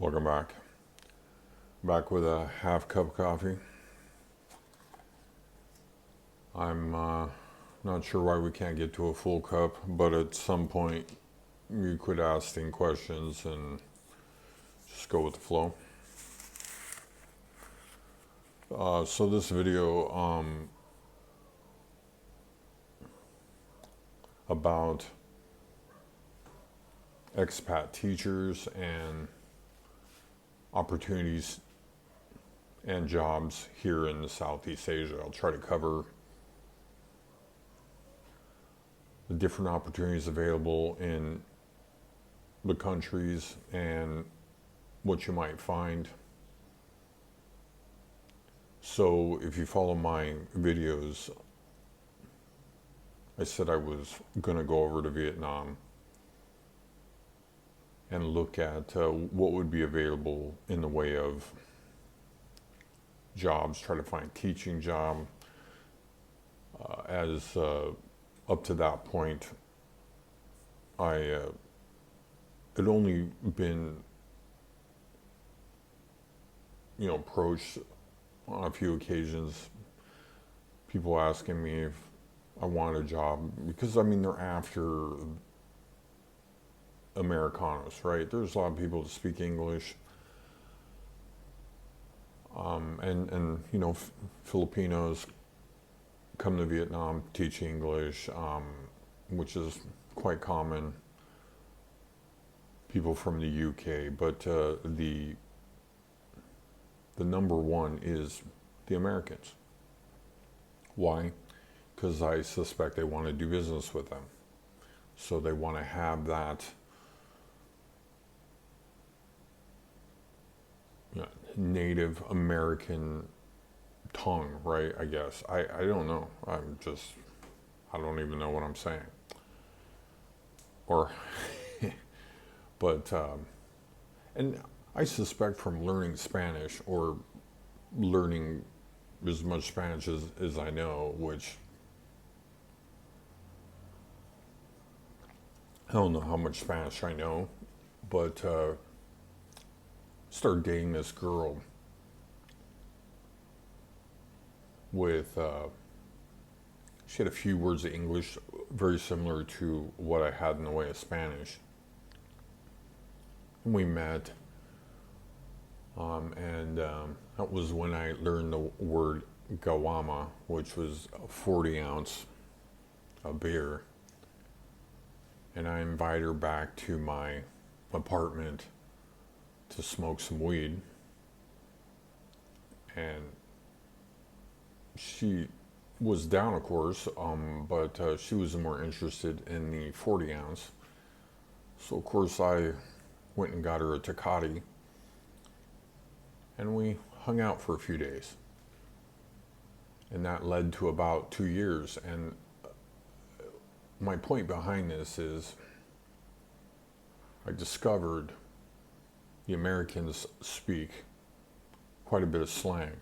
Welcome back. Back with a half cup of coffee. I'm not sure why we can't get to a full cup, but at some point you quit asking questions and just go with the flow. So this video about expat teachers and opportunities and jobs here in Southeast Asia. I'll try to cover the different opportunities available in the countries and what you might find. So if you follow my videos, I said I was going to go over to Vietnam and look at what would be available in the way of jobs, try to find a teaching job. As up to that point, I had only been approached on a few occasions, people asking me if I want a job, because they're after Americanos, right? There's a lot of people that speak English, and Filipinos come to Vietnam, teach English, which is quite common. People from the UK, but the number one is the Americans. Why? Because I suspect they want to do business with them. So they want to have that Native American tongue, right? I guess. I don't know. I don't even know what I'm saying. But, and I suspect from learning Spanish or learning as much Spanish as I know, which I don't know how much Spanish I know, but started dating this girl with, she had a few words of English, very similar to what I had in the way of Spanish. And we met, and that was when I learned the word gawama, which was a 40-ounce of beer. And I invited her back to my apartment to smoke some weed. And she was down, of course, but she was more interested in the 40-ounce. So, of course, I went and got her a Tecate, and we hung out for a few days. And that led to about 2 years. And my point behind this is I discovered the Americans speak quite a bit of slang,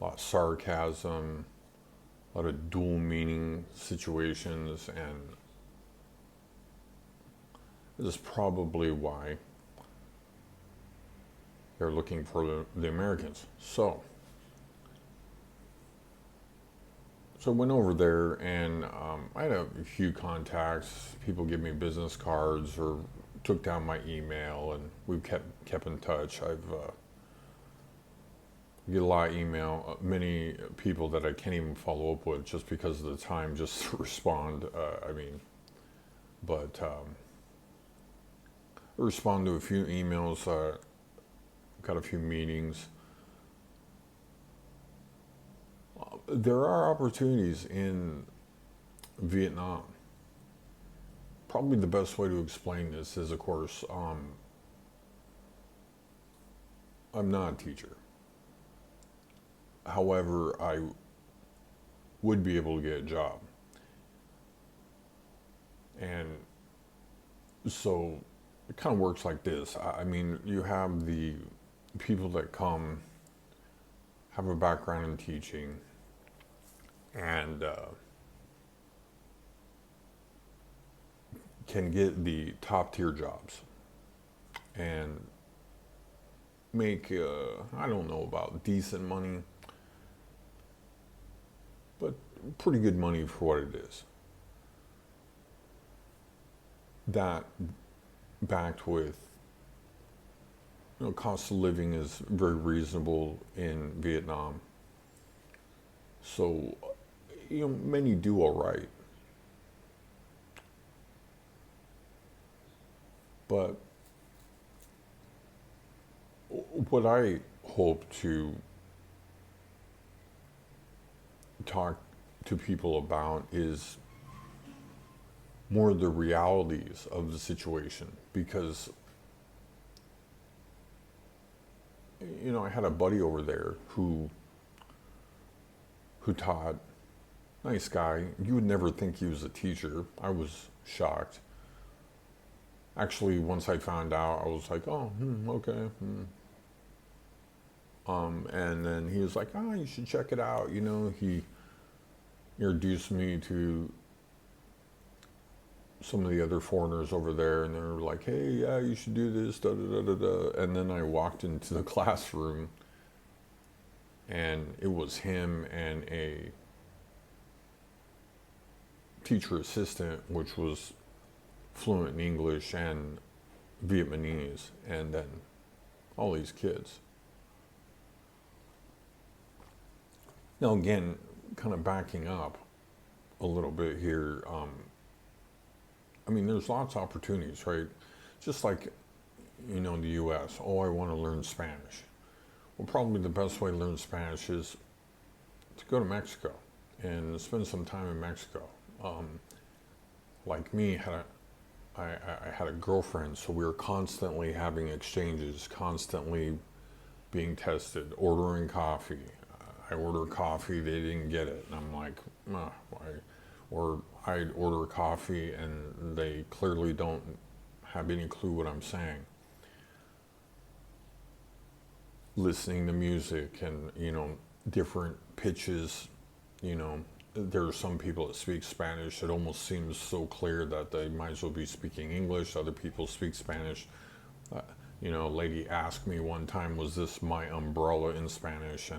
a lot of sarcasm, a lot of dual meaning situations, and this is probably why they're looking for the Americans. So I went over there, and I had a few contacts. People give me business cards or took down my email, and we've kept in touch. I've get a lot of email, many people that I can't even follow up with just because of the time just to respond. But I respond to a few emails, got a few meetings. There are opportunities in Vietnam. Probably the best way to explain this is, of course, I'm not a teacher. However, I would be able to get a job. And so it kind of works like this. You have the people that come, have a background in teaching, and can get the top tier jobs. And make, I don't know about decent money, but pretty good money for what it is. That backed with, cost of living is very reasonable in Vietnam. So, many do all right. But what I hope to talk to people about is more the realities of the situation, because I had a buddy over there who taught. Nice guy. You would never think he was a teacher. I was shocked. Actually, once I found out, I was like, oh, okay. And then he was like, oh, you should check it out. He introduced me to some of the other foreigners over there, and they were like, hey, yeah, you should do this, da da da da da. And then I walked into the classroom, and it was him and a teacher assistant, which was fluent in English and Vietnamese, and then all these kids. Now, again, kind of backing up a little bit here, there's lots of opportunities, right? Just like, in the US, oh, I want to learn Spanish. Well, probably the best way to learn Spanish is to go to Mexico and spend some time in Mexico. Like me, I had a girlfriend, so we were constantly having exchanges, constantly being tested, ordering coffee. I order coffee, they didn't get it, and I'm like, why? Or I'd order coffee, and they clearly don't have any clue what I'm saying. Listening to music and, different pitches, there are some people that speak Spanish. It almost seems so clear that they might as well be speaking English. Other people speak Spanish. A lady asked me one time, was this my umbrella in Spanish?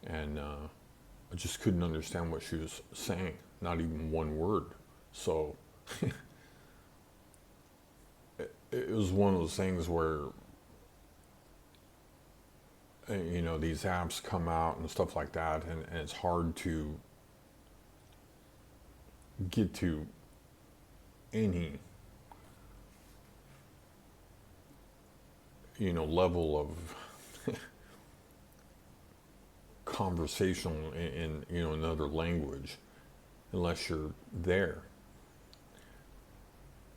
And I just couldn't understand what she was saying, not even one word. So it was one of those things where, these apps come out and stuff like that, and it's hard to get to any, level of conversational in another language unless you're there.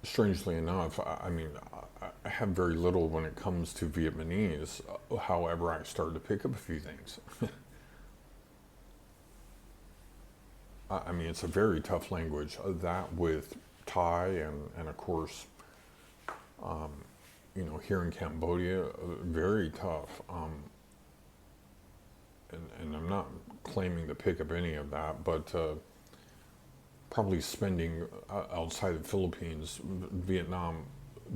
Strangely enough, I have very little when it comes to Vietnamese. However, I started to pick up a few things. It's a very tough language. That with Thai and of course, here in Cambodia, very tough. And I'm not claiming to pick up any of that, but probably spending outside the Philippines, Vietnam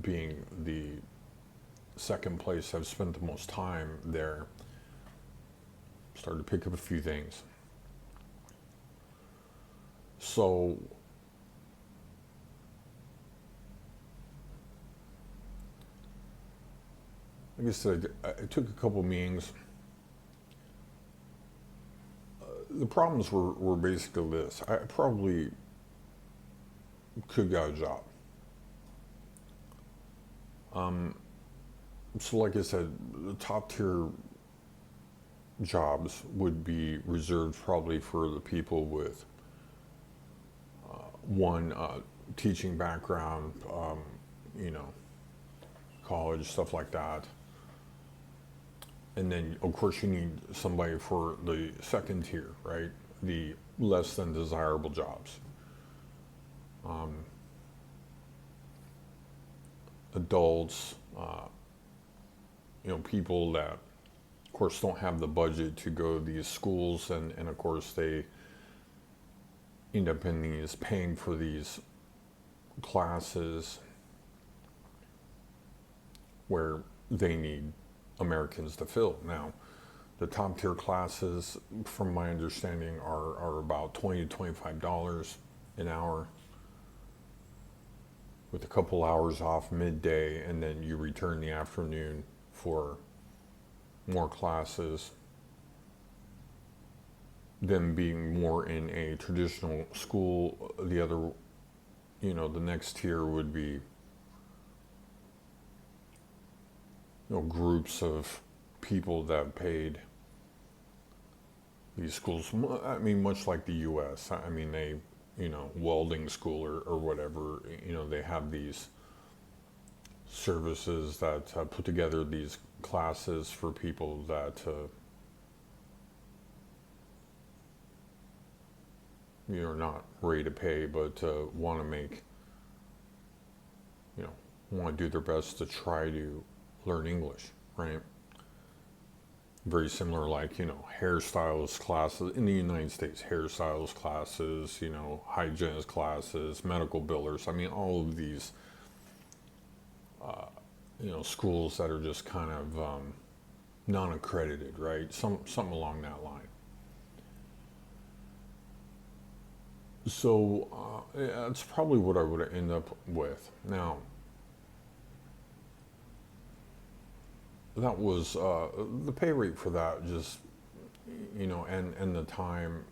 being the second place I've spent the most time there, started to pick up a few things. So like I said, I took a couple meetings. The problems were basically this. I probably could get a job. So like I said, the top tier jobs would be reserved probably for the people with one, teaching background, college, stuff like that. And then, of course, you need somebody for the second tier, right? The less than desirable jobs. Adults, people that, of course, don't have the budget to go to these schools, and of course, they end up in these paying for these classes where they need Americans to fill. Now, the top tier classes, from my understanding, are about $20 to $25 an hour, with a couple hours off midday, and then you return the afternoon for more classes. Them being more in a traditional school, the other, the next tier would be, groups of people that paid these schools. I mean, much like the U.S. I mean, they, welding school or whatever, they have these services that put together these classes for people that, you're not ready to pay, but want to make, want to do their best to try to learn English, right? Very similar, like, hairstylist classes in the United States, hairstylist classes, hygienist classes, medical billers. I mean, all of these, schools that are just kind of non-accredited, right? Something along that line. So yeah, that's probably what I would end up with. Now, that was the pay rate for that, just, and the time,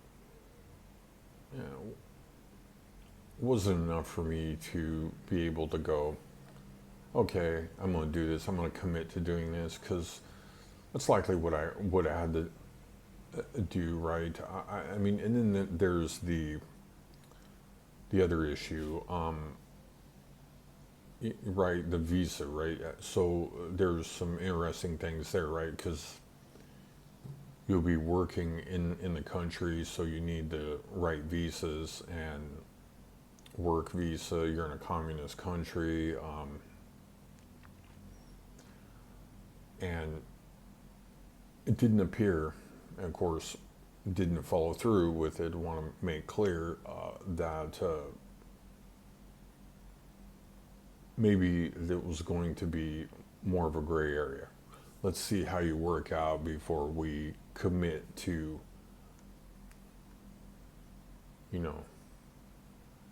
wasn't enough for me to be able to go, okay, I'm going to do this. I'm going to commit to doing this, because that's likely what I would have had to do, right? I mean, and then there's the other issue, right, the visa, right? So there's some interesting things there, right? Because you'll be working in the country, so you need the right visas and work visa. You're in a communist country, and it didn't appear, and of course, didn't follow through with it. I want to make clear that maybe there was going to be more of a gray area. Let's see how you work out before we commit to,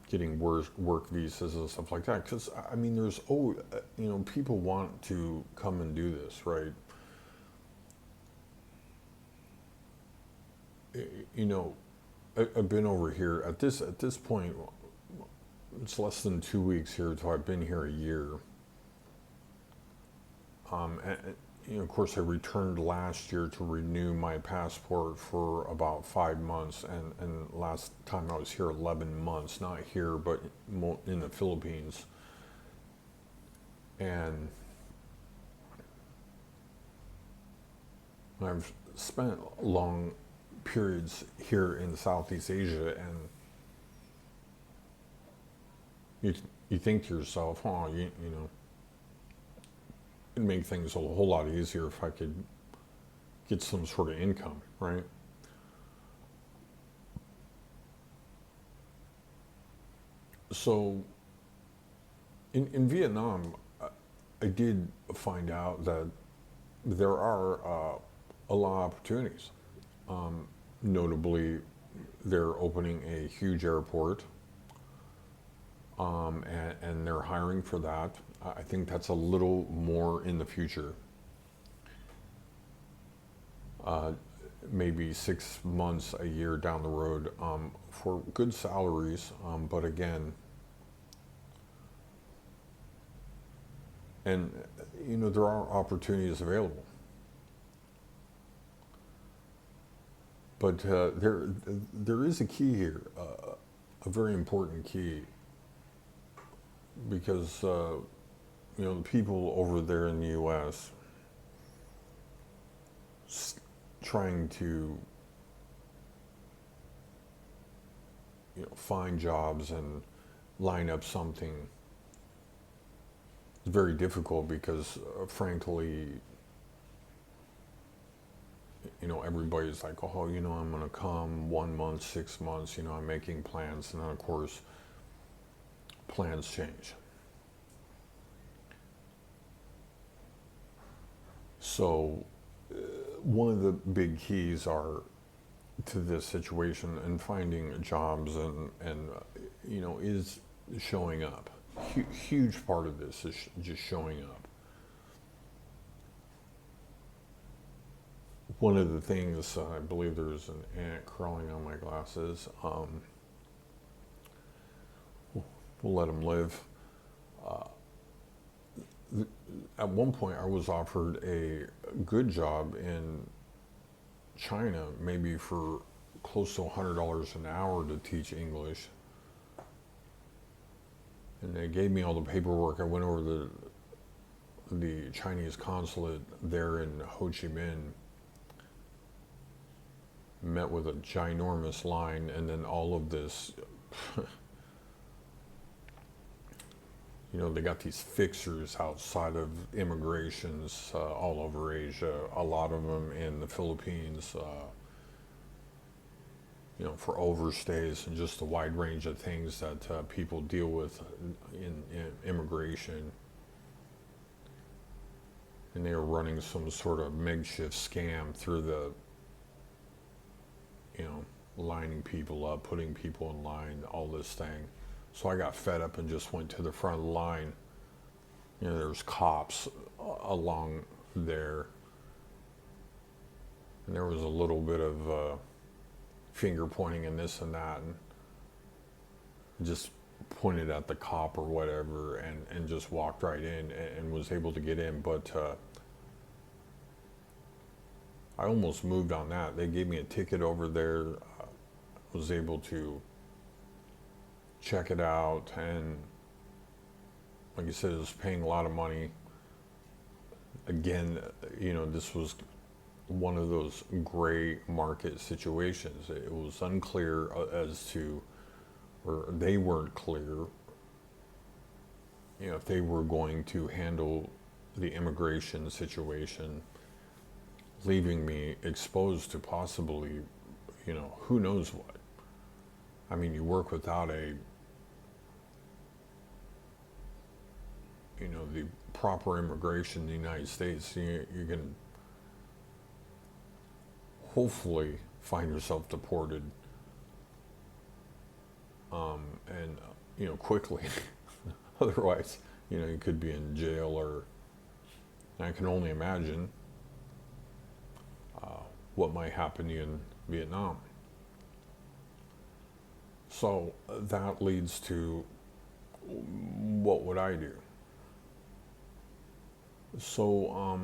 getting work visas and stuff like that. Because, I mean, there's always, people want to come and do this, right? I've been over here at this point. It's less than 2 weeks here until I've been here a year. And, of course, I returned last year to renew my passport for about 5 months, and last time I was here 11 months, not here, but in the Philippines. And I've spent long periods here in Southeast Asia, and you think to yourself, oh, it'd make things a whole lot easier if I could get some sort of income, right? So in Vietnam, I did find out that there are a lot of opportunities. Notably, they're opening a huge airport, and they're hiring for that. I think that's a little more in the future. Maybe 6 months, a year down the road, for good salaries, but again, and there are opportunities available. But there is a key here, a very important key, because the people over there in the U.S. Trying to find jobs and line up something is very difficult, because frankly, everybody's like, oh, I'm going to come 1 month, 6 months, I'm making plans, and then of course plans change. So one of the big keys are to this situation and finding jobs and is showing up. Huge part of this is just showing up. One of the things, I believe there's an ant crawling on my glasses. We'll let them live. At one point, I was offered a good job in China, maybe for close to $100 an hour to teach English. And they gave me all the paperwork. I went over the Chinese consulate there in Ho Chi Minh, met with a ginormous line, and then all of this, they got these fixers outside of immigrations all over Asia, a lot of them in the Philippines, for overstays and just a wide range of things that people deal with in immigration. And they were running some sort of makeshift scam through the, lining people up, putting people in line, all this thing. So I got fed up and just went to the front of the line. There's cops along there. And there was a little bit of finger pointing and this and that. And just pointed at the cop or whatever and just walked right in and was able to get in. But I almost moved on that. They gave me a ticket over there. Was able to check it out, and like I said, it was paying a lot of money. Again, this was one of those gray market situations. It was unclear as to, or they weren't clear, if they were going to handle the immigration situation, leaving me exposed to possibly, who knows what. I mean, you work without the proper immigration in the United States, you're going to hopefully find yourself deported, and quickly. Otherwise, you could be in jail, or I can only imagine what might happen in Vietnam. So that leads to, what would I do? So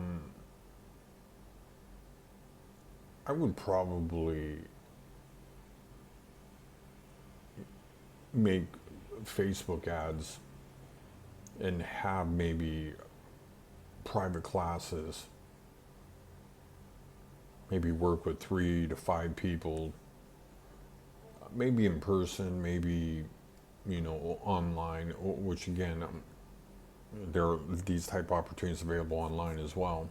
I would probably make Facebook ads and have maybe private classes, maybe work with 3 to 5 people, maybe in person, maybe online, which again, there are these type of opportunities available online as well.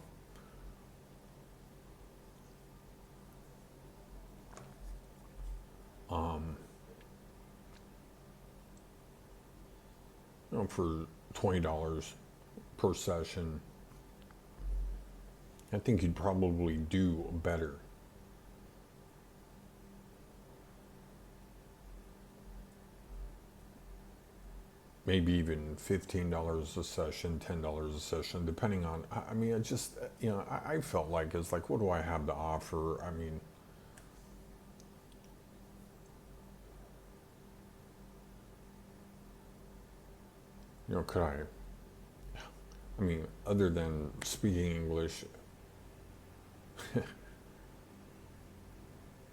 For $20 per session, I think you'd probably do better. Maybe even $15 a session, $10 a session, depending on, I just, I felt like, it's like, what do I have to offer? I mean, could other than speaking English,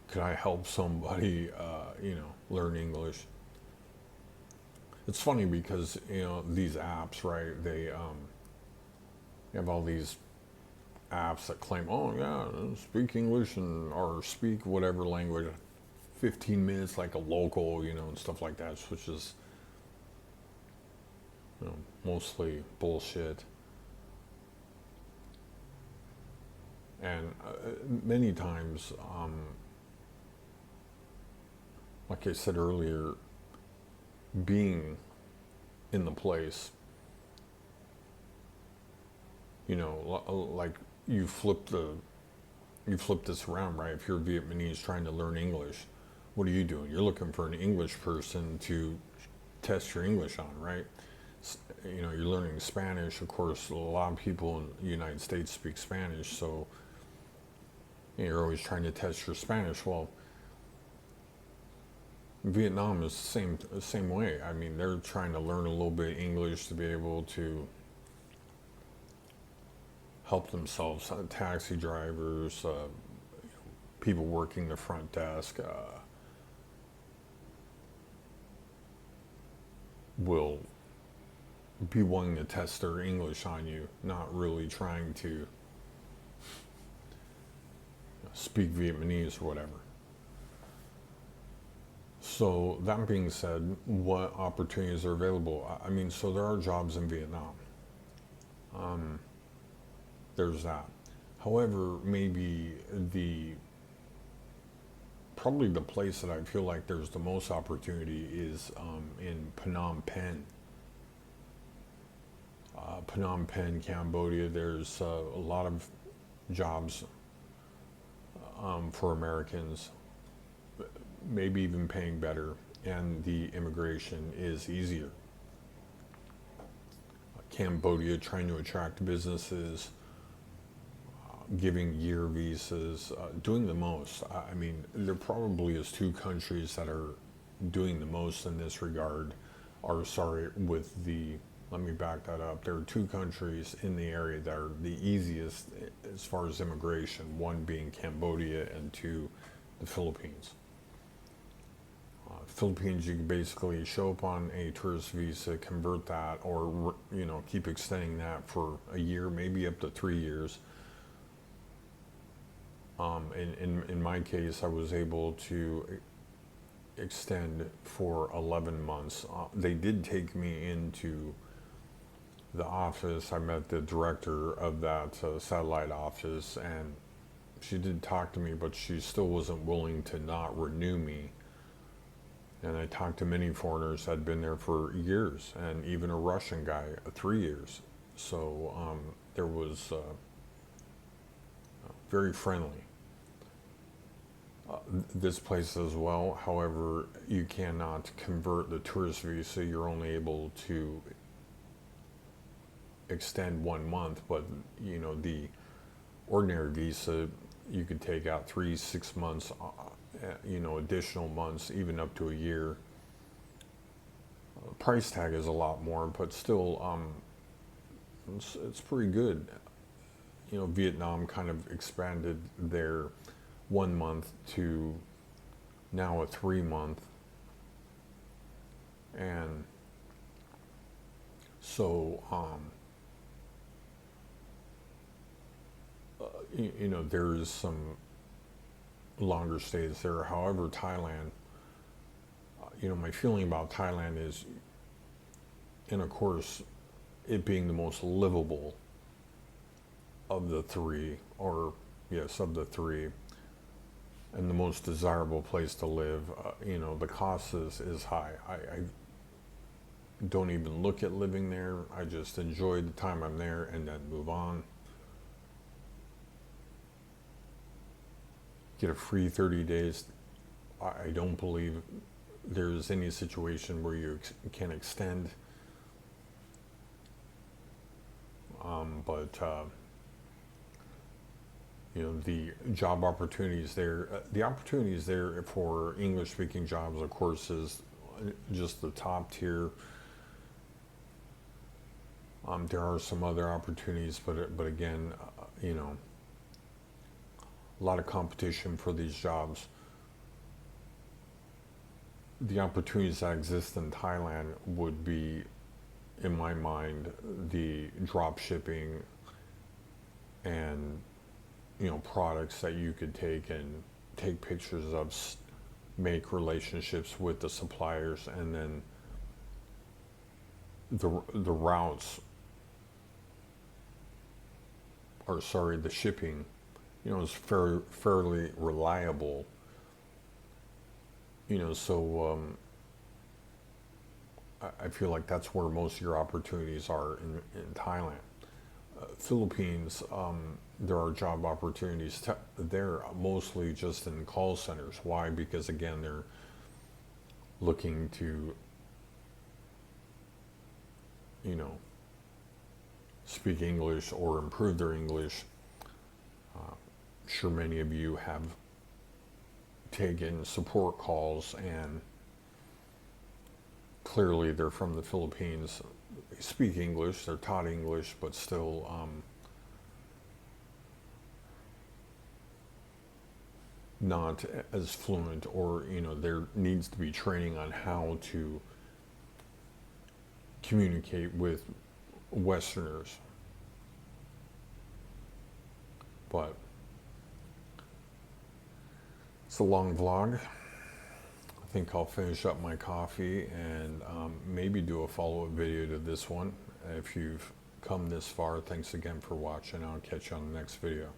could I help somebody, learn English? It's funny because, these apps, right, they have all these apps that claim, oh yeah, speak English or speak whatever language, 15 minutes like a local, and stuff like that, which is, mostly bullshit. And many times, like I said earlier, being in the place, like you flip this around, right? If you're Vietnamese trying to learn English, what are you doing? You're looking for an English person to test your English on, right? You know, you're learning Spanish. Of course, a lot of people in the United States speak Spanish, so you're always trying to test your Spanish. Well, Vietnam is the same way. I mean, they're trying to learn a little bit of English to be able to help themselves. Taxi drivers, people working the front desk will be willing to test their English on you, not really trying to speak Vietnamese or whatever. So that being said, what opportunities are available? I mean, so there are jobs in Vietnam. There's that. However, maybe probably the place that I feel like there's the most opportunity is in Phnom Penh. Phnom Penh, Cambodia. There's a lot of jobs for Americans, maybe even paying better, and the immigration is easier. Cambodia trying to attract businesses, giving year visas, doing the most. I mean, there probably is two countries that are doing the most in this regard. Let me back that up. There are two countries in the area that are the easiest as far as immigration, one being Cambodia and two, the Philippines. Philippines, you can basically show up on a tourist visa, convert that, or keep extending that for a year, maybe up to 3 years. In my case, I was able to extend for 11 months. They did take me into the office. I met the director of that satellite office, and she did talk to me, but she still wasn't willing to not renew me. And I talked to many foreigners that had been there for years, and even a Russian guy, 3 years. So there was very friendly. This place as well, however, you cannot convert the tourist visa. You're only able to extend 1 month, but the ordinary visa, you could take out 3, 6 months, additional months, even up to a year. Price tag is a lot more, but still, it's pretty good. Vietnam kind of expanded their 1 month to now a 3 month, and so there's some longer stays there. However, Thailand, my feeling about Thailand is, and of course, it being the most livable of the three, of the three, and the most desirable place to live. The cost is high. I don't even look at living there. I just enjoy the time I'm there and then move on. Get a free 30 days. I don't believe there's any situation where you can extend. But the job opportunities there, the opportunities there for English-speaking jobs, of course, is just the top tier. There are some other opportunities, but again, a lot of competition for these jobs. The opportunities that exist in Thailand would be, in my mind, the drop shipping and products that you could take pictures of, make relationships with the suppliers, and then the routes, the shipping, is fairly reliable. So I feel like that's where most of your opportunities are in Thailand. Philippines, there are job opportunities. They're mostly just in call centers. Why? Because again, they're looking to, you know, speak English or improve their English. I'm sure many of you have taken support calls, and clearly they're from the Philippines. They speak English, they're taught English, but still not as fluent, or there needs to be training on how to communicate with Westerners. But it's a long vlog. I think I'll finish up my coffee and maybe do a follow-up video to this one. If you've come this far, thanks again for watching. I'll catch you on the next video.